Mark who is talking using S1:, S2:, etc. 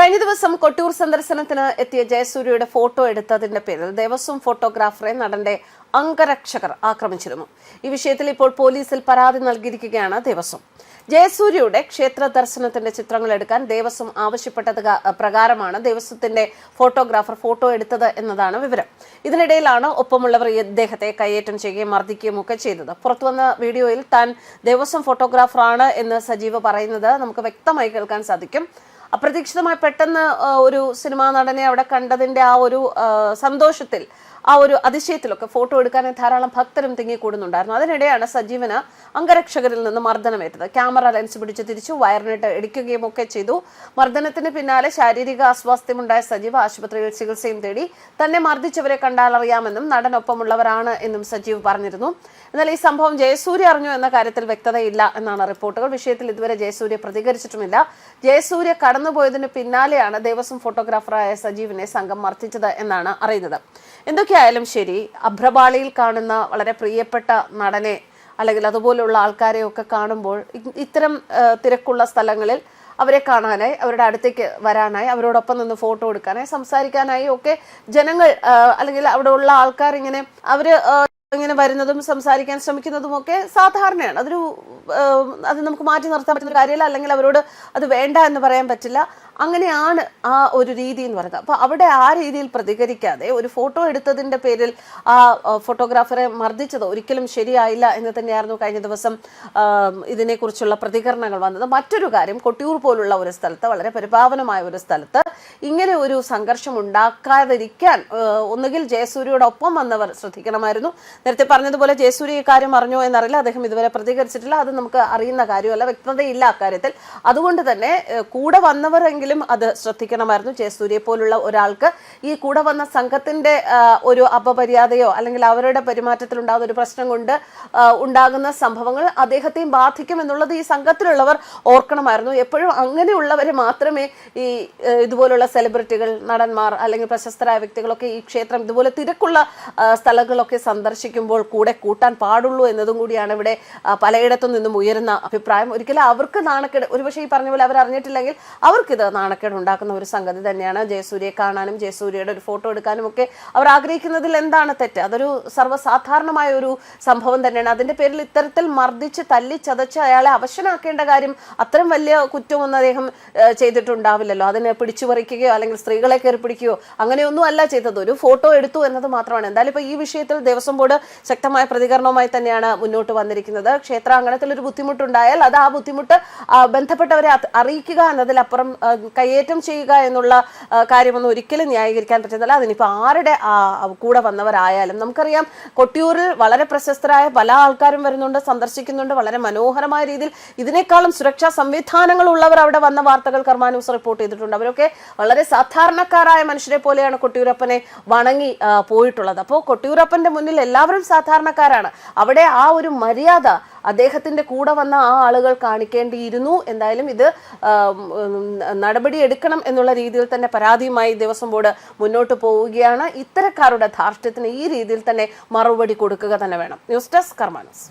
S1: കഴിഞ്ഞ ദിവസം കൊട്ടിയൂർ സന്ദർശനത്തിന് എത്തിയ ജയസൂര്യയുടെ ഫോട്ടോ എടുത്തതിന്റെ പേരിൽ ദേവസ്വം ഫോട്ടോഗ്രാഫറെ നടന്റെ അംഗരക്ഷകർ ആക്രമിച്ചിരുന്നു. ഈ വിഷയത്തിൽ ഇപ്പോൾ പോലീസിൽ പരാതി നൽകിയിരിക്കുകയാണ് ദേവസ്വം. ജയസൂര്യയുടെ ക്ഷേത്ര ദർശനത്തിന്റെ ചിത്രങ്ങൾ എടുക്കാൻ ദേവസ്വം ആവശ്യപ്പെട്ടത് പ്രകാരമാണ് ദേവസ്വത്തിന്റെ ഫോട്ടോഗ്രാഫർ ഫോട്ടോ എടുത്തത് എന്നതാണ് വിവരം. ഇതിനിടയിലാണ് ഒപ്പമുള്ളവർ ഇദ്ദേഹത്തെ കയ്യേറ്റം ചെയ്യുകയും മർദ്ദിക്കുകയും ഒക്കെ ചെയ്തത്. പുറത്തുവന്ന വീഡിയോയിൽ താൻ ദേവസ്വം ഫോട്ടോഗ്രാഫറാണ് എന്ന് സജീവ് പറയുന്നത് നമുക്ക് വ്യക്തമായി കേൾക്കാൻ സാധിക്കും. അപ്രതീക്ഷിതമായി പെട്ടെന്ന് ഒരു സിനിമാ നടനെ അവിടെ കണ്ടതിന്റെ ആ ഒരു സന്തോഷത്തിൽ, ആ ഒരു അതിശയത്തിലൊക്കെ ഫോട്ടോ എടുക്കാൻ ധാരാളം ഭക്തരും തിങ്ങിക്കൂടുന്നുണ്ടായിരുന്നു. അതിനിടെയാണ് സജീവന് അംഗരക്ഷകരിൽ നിന്ന് മർദ്ദനമേറ്റത്. ക്യാമറ ലെൻസ് പിടിച്ച് തിരിച്ചു വയറിനിട്ട് ഇടിക്കുകയും ഒക്കെ ചെയ്തു. മർദ്ദനത്തിന് പിന്നാലെ ശാരീരിക അസ്വാസ്ഥ്യമുണ്ടായ സജീവ് ആശുപത്രിയിൽ ചികിത്സയും തേടി. തന്നെ മർദ്ദിച്ചവരെ കണ്ടാൽ അറിയാമെന്നും നടനൊപ്പമുള്ളവരാണ് എന്നും സജീവ് പറഞ്ഞിരുന്നു. എന്നാൽ ഈ സംഭവം ജയസൂര്യ അറിഞ്ഞു എന്ന കാര്യത്തിൽ വ്യക്തതയില്ല എന്നാണ് റിപ്പോർട്ടുകൾ. വിഷയത്തിൽ ഇതുവരെ ജയസൂര്യ പ്രതികരിച്ചിട്ടുമില്ല. ജയസൂര്യ കടന്നുപോയതിന് പിന്നാലെയാണ് ദേവസ്വം ഫോട്ടോഗ്രാഫറായ സജീവിനെ സംഘം മർദ്ദിച്ചത് എന്നാണ് അറിയുന്നത്. എന്തൊക്കെയായാലും ശരി, അഭ്രപാളിയിൽ കാണുന്ന വളരെ പ്രിയപ്പെട്ട നടനെ അല്ലെങ്കിൽ അതുപോലുള്ള ആൾക്കാരെയൊക്കെ കാണുമ്പോൾ ഇത്തരം തിരക്കുള്ള സ്ഥലങ്ങളിൽ അവരെ കാണാനായി, അവരുടെ അടുത്തേക്ക് വരാനായി, അവരോടൊപ്പം നിന്ന് ഫോട്ടോ എടുക്കാനായി, സംസാരിക്കാനായി ഒക്കെ ജനങ്ങൾ അല്ലെങ്കിൽ അവിടെ ഉള്ള ആൾക്കാർ ഇങ്ങനെ വരുന്നതും സംസാരിക്കാൻ ശ്രമിക്കുന്നതും ഒക്കെ സാധാരണയാണ്. അത് നമുക്ക് മാറ്റി നിർത്താൻ പറ്റുന്ന കാര്യമല്ല, അല്ലെങ്കിൽ അവരോട് അത് വേണ്ട എന്ന് പറയാൻ പറ്റില്ല. അങ്ങനെയാണ് ആ ഒരു രീതി എന്ന് പറയുന്നത്. അപ്പൊ അവിടെ ആ രീതിയിൽ പ്രതികരിക്കാതെ ഒരു ഫോട്ടോ എടുത്തതിന്റെ പേരിൽ ആ ഫോട്ടോഗ്രാഫറെ മർദ്ദിച്ചത് ഒരിക്കലും ശരിയായില്ല എന്ന് തന്നെയായിരുന്നു കഴിഞ്ഞ ദിവസം ഇതിനെക്കുറിച്ചുള്ള പ്രതികരണങ്ങൾ വന്നത്. മറ്റൊരു കാര്യം, കൊട്ടിയൂർ പോലുള്ള ഒരു സ്ഥലത്ത്, വളരെ പരിപാവനമായ ഒരു സ്ഥലത്ത് ഇങ്ങനെ ഒരു സംഘർഷം ഉണ്ടാക്കാതിരിക്കാൻ ഒന്നുകിൽ ജയസൂര്യയോടൊപ്പം വന്നവർ ശ്രദ്ധിക്കണമായിരുന്നു. നേരത്തെ പറഞ്ഞതുപോലെ ജയസൂര്യ ഈ കാര്യം അറിഞ്ഞോ എന്നറിയില്ല, അദ്ദേഹം ഇതുവരെ പ്രതികരിച്ചിട്ടില്ല. അത് നമുക്ക് അറിയുന്ന കാര്യമല്ല, വ്യക്തതയില്ല അക്കാര്യത്തിൽ. അതുകൊണ്ട് തന്നെ കൂടെ വന്നവരെങ്കിലും അത് ശ്രദ്ധിക്കണമായിരുന്നു. ജയസൂര്യയെ പോലുള്ള ഒരാൾക്ക് ഈ കൂടെ വന്ന സംഘത്തിന്റെ ഒരു അപമര്യാദയോ അല്ലെങ്കിൽ അവരുടെ പെരുമാറ്റത്തിൽ ഉണ്ടാകുന്ന ഒരു പ്രശ്നം കൊണ്ട് ഉണ്ടാകുന്ന സംഭവങ്ങൾ അദ്ദേഹത്തെയും ബാധിക്കും എന്നുള്ളത് ഈ സംഘത്തിലുള്ളവർ ഓർക്കണമായിരുന്നു. എപ്പോഴും അങ്ങനെയുള്ളവരെ മാത്രമേ ഈ ഇതുപോലുള്ള സെലിബ്രിറ്റികൾ, നടന്മാർ അല്ലെങ്കിൽ പ്രശസ്തരായ വ്യക്തികളൊക്കെ ഈ ക്ഷേത്രം ഇതുപോലെ തിരക്കുള്ള സ്ഥലങ്ങളൊക്കെ സന്ദർശിക്കുമ്പോൾ കൂടെ കൂട്ടാൻ പാടുള്ളൂ എന്നതും കൂടിയാണ് ഇവിടെ പലയിടത്തു നിന്നും ഉയരുന്ന അഭിപ്രായം. ഒരിക്കലും അവർക്ക് നാണക്കേട്, ഒരുപക്ഷെ ഈ പറഞ്ഞ പോലെ അവർ അറിഞ്ഞിട്ടില്ലെങ്കിൽ അവർക്കിത് നാണക്കേട് ഉണ്ടാക്കുന്ന ഒരു സംഗതി തന്നെയാണ്. ജയസൂര്യയെ കാണാനും ജയസൂര്യയുടെ ഒരു ഫോട്ടോ എടുക്കാനും ഒക്കെ അവർ ആഗ്രഹിക്കുന്നതിൽ എന്താണ് തെറ്റ്? അതൊരു സർവ്വസാധാരണമായ ഒരു സംഭവം തന്നെയാണ്. അതിന്റെ പേരിൽ ഇത്തരത്തിൽ മർദ്ദിച്ച് തല്ലി ചതച്ച് അയാളെ അവശനാക്കേണ്ട കാര്യം, അത്തരം വലിയ കുറ്റമൊന്നും അദ്ദേഹം ചെയ്തിട്ടുണ്ടാവില്ലല്ലോ. അതിനെ പിടിച്ചുപറിക്കുകയോ അല്ലെങ്കിൽ സ്ത്രീകളെ കയറി പിടിക്കുകയോ അങ്ങനെയൊന്നും അല്ല ചെയ്തത്. ഒരു ഫോട്ടോ എടുത്തു എന്നത് മാത്രമാണ്. എന്തായാലും ഇപ്പൊ ഈ വിഷയത്തിൽ ദേവസ്വം ബോർഡ് ശക്തമായ പ്രതികരണവുമായി തന്നെയാണ് മുന്നോട്ട് വന്നിരിക്കുന്നത്. ക്ഷേത്രാങ്കണത്തിൽ ഒരു ബുദ്ധിമുട്ടുണ്ടായാൽ അത് ആ ബുദ്ധിമുട്ട് ബന്ധപ്പെട്ടവരെ അറിയിക്കുക എന്നതിലപ്പുറം കയ്യേറ്റം ചെയ്യുക എന്നുള്ള കാര്യമൊന്നും ഒരിക്കലും ന്യായീകരിക്കാൻ പറ്റുന്നില്ല. അതിനിപ്പോൾ ആരുടെ കൂടെ വന്നവരായാലും നമുക്കറിയാം, കൊട്ടിയൂരിൽ വളരെ പ്രശസ്തരായ പല ആൾക്കാരും വരുന്നുണ്ട്, സന്ദർശിക്കുന്നുണ്ട്. വളരെ മനോഹരമായ രീതിയിൽ ഇതിനേക്കാളും സുരക്ഷാ സംവിധാനങ്ങൾ ഉള്ളവർ അവിടെ വന്ന വാർത്തകൾ കർമ്മ ന്യൂസ് റിപ്പോർട്ട് ചെയ്തിട്ടുണ്ട്. അവരൊക്കെ വളരെ സാധാരണക്കാരായ മനുഷ്യരെ പോലെയാണ് കൊട്ടിയൂരപ്പനെ വണങ്ങി പോയിട്ടുള്ളത്. അപ്പോൾ കൊട്ടിയൂരപ്പന്റെ മുന്നിൽ എല്ലാവരും സാധാരണക്കാരാണ്. അവിടെ ആ ഒരു മര്യാദ അദ്ദേഹത്തിന്റെ കൂടെ വന്ന ആ ആളുകൾ കാണിക്കേണ്ടിയിരുന്നു. എന്തായാലും ഇത് നടപടി എടുക്കണം എന്നുള്ള രീതിയിൽ തന്നെ പരാതിയുമായി ദേവസ്വം ബോർഡ് മുന്നോട്ട് പോവുകയാണ്. ഇത്തരക്കാരുടെ ധാർഷ്ട്യത്തിന് ഈ രീതിയിൽ തന്നെ മറുപടി കൊടുക്കുക തന്നെ വേണം. ന്യൂസ് ഡെസ്ക് കർമ്മ ന്യൂസ്.